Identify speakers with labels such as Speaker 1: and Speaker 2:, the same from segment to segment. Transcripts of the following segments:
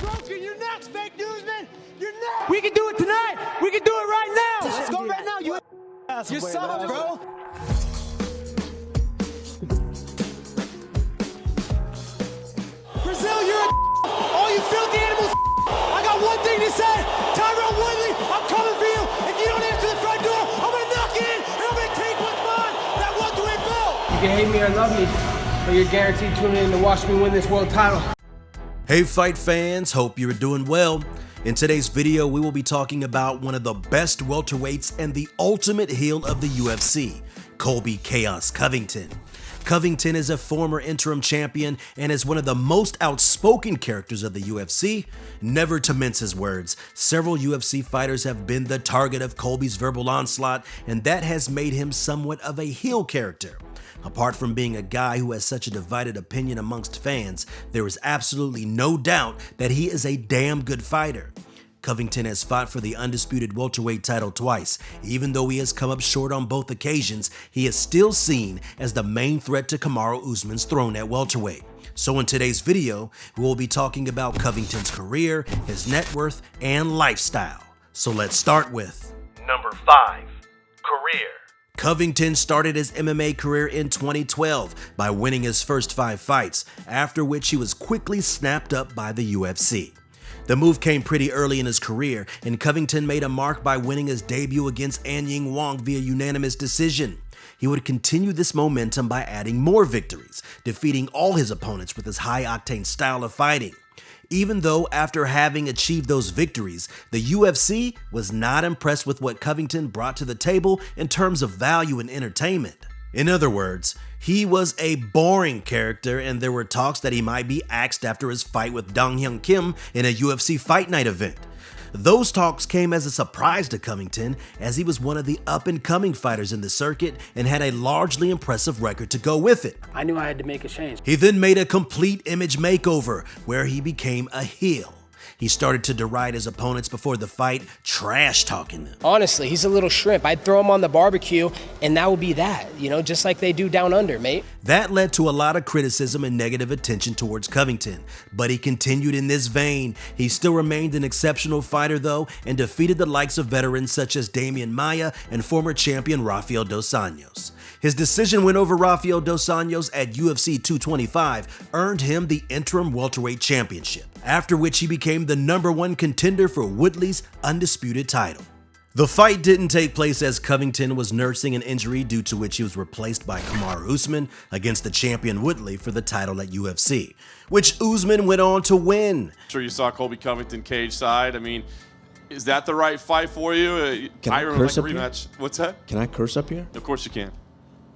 Speaker 1: broken. You're next, fake newsman. You're next.
Speaker 2: We can do it tonight. We can do it right now.
Speaker 1: Let's go right now. You suck, bro. Brazil, you're a all you filthy animals. I got one thing to say. Tyrone Woodley, I'm coming for you. If you don't answer the front door, I'm going to knock it in, and I'm going to take what's mine. That welterweight belt.
Speaker 2: You can hate me or love me, but you're guaranteed tuning in to watch me win this world title.
Speaker 3: Hey fight fans, hope you're doing well. In today's video, we will be talking about one of the best welterweights and the ultimate heel of the UFC, Colby "Chaos" Covington. Covington is a former interim champion and is one of the most outspoken characters of the UFC. Never to mince his words, several UFC fighters have been the target of Colby's verbal onslaught, and that has made him somewhat of a heel character. Apart from being a guy who has such a divided opinion amongst fans, there is absolutely no doubt that he is a damn good fighter. Covington has fought for the undisputed welterweight title twice. Even though he has come up short on both occasions, he is still seen as the main threat to Kamaru Usman's throne at welterweight. So in today's video, we will be talking about Covington's career, his net worth, and lifestyle. So let's start with number 5, career. Covington started his MMA career in 2012 by winning his first 5 fights, after which he was quickly snapped up by the UFC. The move came pretty early in his career, and Covington made a mark by winning his debut against An Ying Wong via unanimous decision. He would continue this momentum by adding more victories, defeating all his opponents with his high-octane style of fighting. Even though after having achieved those victories, the UFC was not impressed with what Covington brought to the table in terms of value and entertainment. In other words, he was a boring character, and there were talks that he might be axed after his fight with Dong Hyun Kim in a UFC Fight Night event. Those talks came as a surprise to Covington, as he was one of the up-and-coming fighters in the circuit and had a largely impressive record to go with it.
Speaker 2: I knew I had to make a change.
Speaker 3: He then made a complete image makeover, where he became a heel. He started to deride his opponents before the fight, trash-talking them.
Speaker 2: Honestly, he's a little shrimp. I'd throw him on the barbecue, and that would be that, just like they do down under, mate.
Speaker 3: That led to a lot of criticism and negative attention towards Covington, but he continued in this vein. He still remained an exceptional fighter, though, and defeated the likes of veterans such as Damian Maia and former champion Rafael dos Anjos. His decision win over Rafael dos Anjos at UFC 225 earned him the interim welterweight championship, after which he became the #1 contender for Woodley's undisputed title. The fight didn't take place as Covington was nursing an injury, due to which he was replaced by Kamaru Usman against the champion Woodley for the title at UFC, which Usman went on to win.
Speaker 4: Sure, you saw Colby Covington cage side. I mean, is that the right fight for you?
Speaker 5: Can I curse up here?
Speaker 4: Rematch. What's that?
Speaker 5: Can I curse up here?
Speaker 4: Of course you can.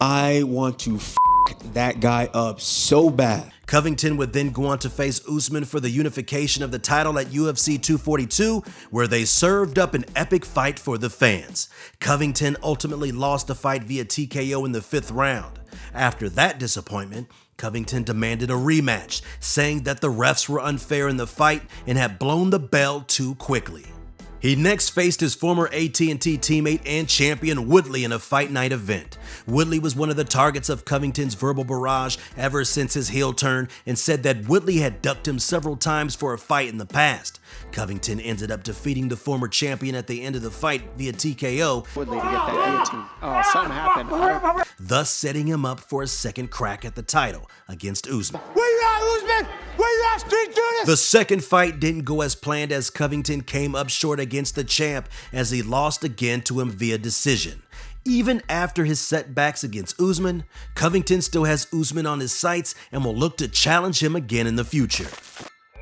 Speaker 5: I want to that guy up so bad.
Speaker 3: Covington would then go on to face Usman for the unification of the title at UFC 242, where they served up an epic fight for the fans. Covington ultimately lost the fight via TKO in the 5th round. After that disappointment, Covington demanded a rematch, saying that the refs were unfair in the fight and had blown the bell too quickly. He next faced his former AT&T teammate and champion Woodley in a Fight Night event. Woodley was one of the targets of Covington's verbal barrage ever since his heel turn, and said that Woodley had ducked him several times for a fight in the past. Covington ended up defeating the former champion at the end of the fight via TKO,
Speaker 1: Woodley to get that guillotine. Oh, something happened.
Speaker 3: thus setting him up for a second crack at the title against Usman.
Speaker 1: Where you at, Usman? Where you at, Street Judas?
Speaker 3: The second fight didn't go as planned, as Covington came up short against the champ, as he lost again to him via decision. Even after his setbacks against Usman, Covington still has Usman on his sights and will look to challenge him again in the future.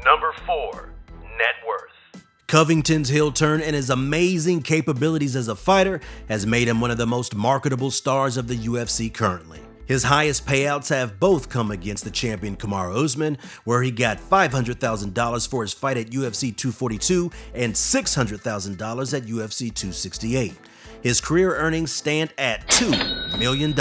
Speaker 3: Number 4, net worth. Covington's heel turn and his amazing capabilities as a fighter has made him one of the most marketable stars of the UFC currently. His highest payouts have both come against the champion Kamaru Usman, where he got $500,000 for his fight at UFC 242 and $600,000 at UFC 268. His career earnings stand at $2 million.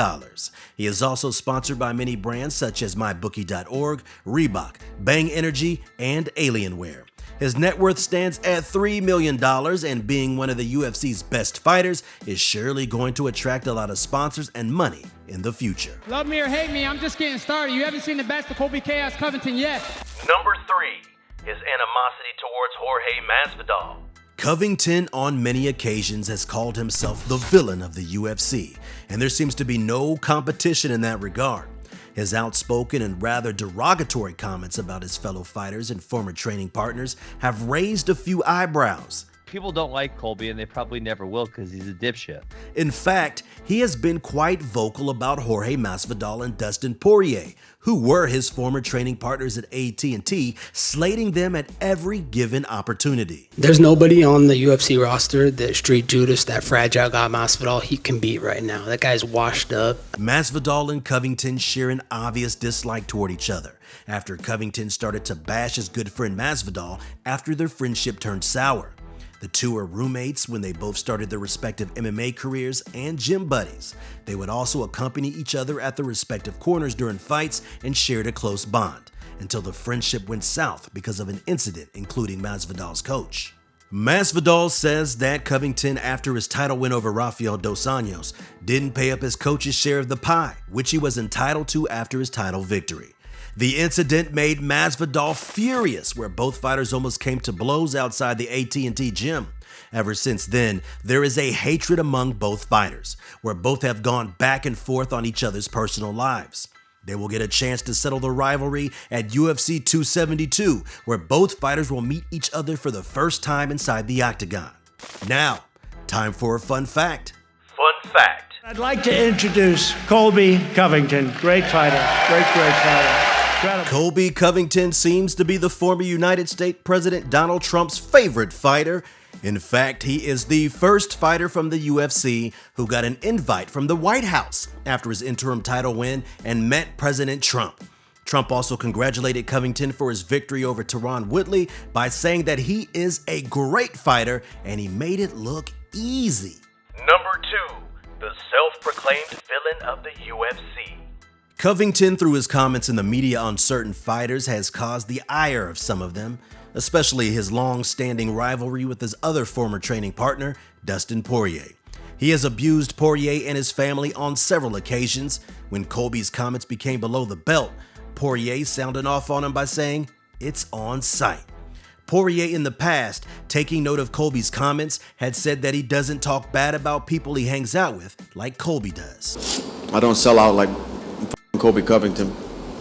Speaker 3: He is also sponsored by many brands such as MyBookie.org, Reebok, Bang Energy, and Alienware. His net worth stands at $3 million, and being one of the UFC's best fighters is surely going to attract a lot of sponsors and money in the future.
Speaker 2: Love me or hate me, I'm just getting started. You haven't seen the best of Colby "Chaos" Covington yet.
Speaker 3: Number 3, his animosity towards Jorge Masvidal. Covington on many occasions has called himself the villain of the UFC, and there seems to be no competition in that regard. His outspoken and rather derogatory comments about his fellow fighters and former training partners have raised a few eyebrows.
Speaker 6: People don't like Colby, and they probably never will because he's a dipshit.
Speaker 3: In fact, he has been quite vocal about Jorge Masvidal and Dustin Poirier, who were his former training partners at AT&T, slating them at every given opportunity.
Speaker 2: There's nobody on the UFC roster that Street Judas, that fragile guy Masvidal, he can beat right now. That guy's washed up.
Speaker 3: Masvidal and Covington share an obvious dislike toward each other after Covington started to bash his good friend Masvidal after their friendship turned sour. The two are roommates when they both started their respective MMA careers and gym buddies. They would also accompany each other at their respective corners during fights and shared a close bond, until the friendship went south because of an incident including Masvidal's coach. Masvidal says that Covington, after his title win over Rafael dos Anjos, didn't pay up his coach's share of the pie, which he was entitled to after his title victory. The incident made Masvidal furious, where both fighters almost came to blows outside the AT&T gym. Ever since then, there is a hatred among both fighters, where both have gone back and forth on each other's personal lives. They will get a chance to settle the rivalry at UFC 272, where both fighters will meet each other for the first time inside the octagon. Now, time for a fun fact. Fun fact.
Speaker 7: I'd like to introduce Colby Covington. Great fighter. Great fighter. Incredible.
Speaker 3: Colby Covington seems to be the former United States President Donald Trump's favorite fighter. In fact, he is the first fighter from the UFC who got an invite from the White House after his interim title win and met President Trump. Trump also congratulated Covington for his victory over Tyron Woodley by saying that he is a great fighter and he made it look easy. Number 2, the self-proclaimed villain of the UFC. Covington, through his comments in the media on certain fighters, has caused the ire of some of them, especially his long-standing rivalry with his other former training partner, Dustin Poirier. He has abused Poirier and his family on several occasions. When Colby's comments became below the belt, Poirier sounded off on him by saying, "It's on sight." Poirier in the past, taking note of Colby's comments, had said that he doesn't talk bad about people he hangs out with like Colby does.
Speaker 5: I don't sell out like Colby Covington.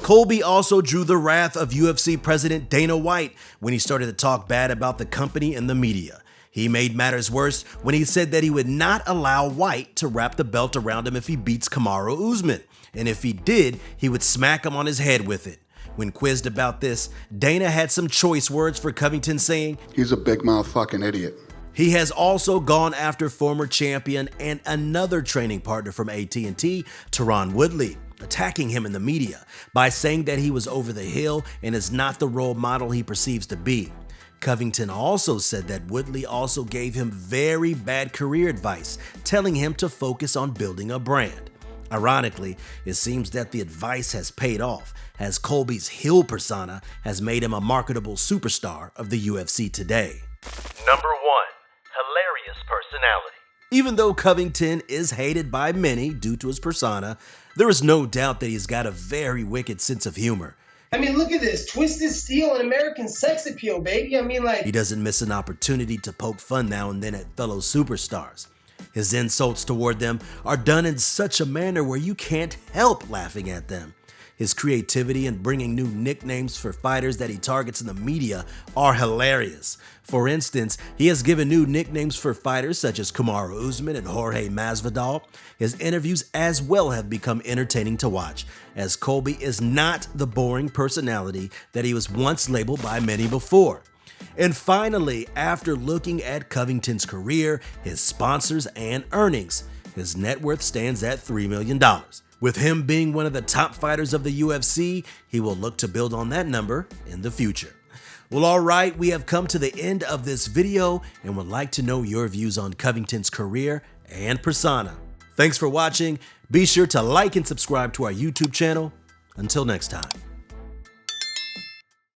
Speaker 3: Colby also drew the wrath of UFC President Dana White when he started to talk bad about the company and the media. He made matters worse when he said that he would not allow White to wrap the belt around him if he beats Kamaru Usman, and if he did, he would smack him on his head with it. When quizzed about this, Dana had some choice words for Covington, saying,
Speaker 8: "He's a big motherfucking idiot."
Speaker 3: He has also gone after former champion and another training partner from AT&T, Tyron Woodley, attacking him in the media by saying that he was over the hill and is not the role model he perceives to be. Covington also said that Woodley also gave him very bad career advice, telling him to focus on building a brand. Ironically, it seems that the advice has paid off, as Colby's heel persona has made him a marketable superstar of the UFC today. Number 1, hilarious personality. Even though Covington is hated by many due to his persona, there is no doubt that he's got a very wicked sense of humor.
Speaker 2: I mean, look at this. Twisted Steel and American sex appeal, baby. I mean, like...
Speaker 3: He doesn't miss an opportunity to poke fun now and then at fellow superstars. His insults toward them are done in such a manner where you can't help laughing at them. His creativity in bringing new nicknames for fighters that he targets in the media are hilarious. For instance, he has given new nicknames for fighters such as Kamaru Usman and Jorge Masvidal. His interviews as well have become entertaining to watch, as Colby is not the boring personality that he was once labeled by many before. And finally, after looking at Covington's career, his sponsors, and earnings, his net worth stands at $3 million. With him being one of the top fighters of the UFC, he will look to build on that number in the future. Well, alright, we have come to the end of this video and would like to know your views on Covington's career and persona. Thanks for watching. Be sure to like and subscribe to our YouTube channel. Until next time.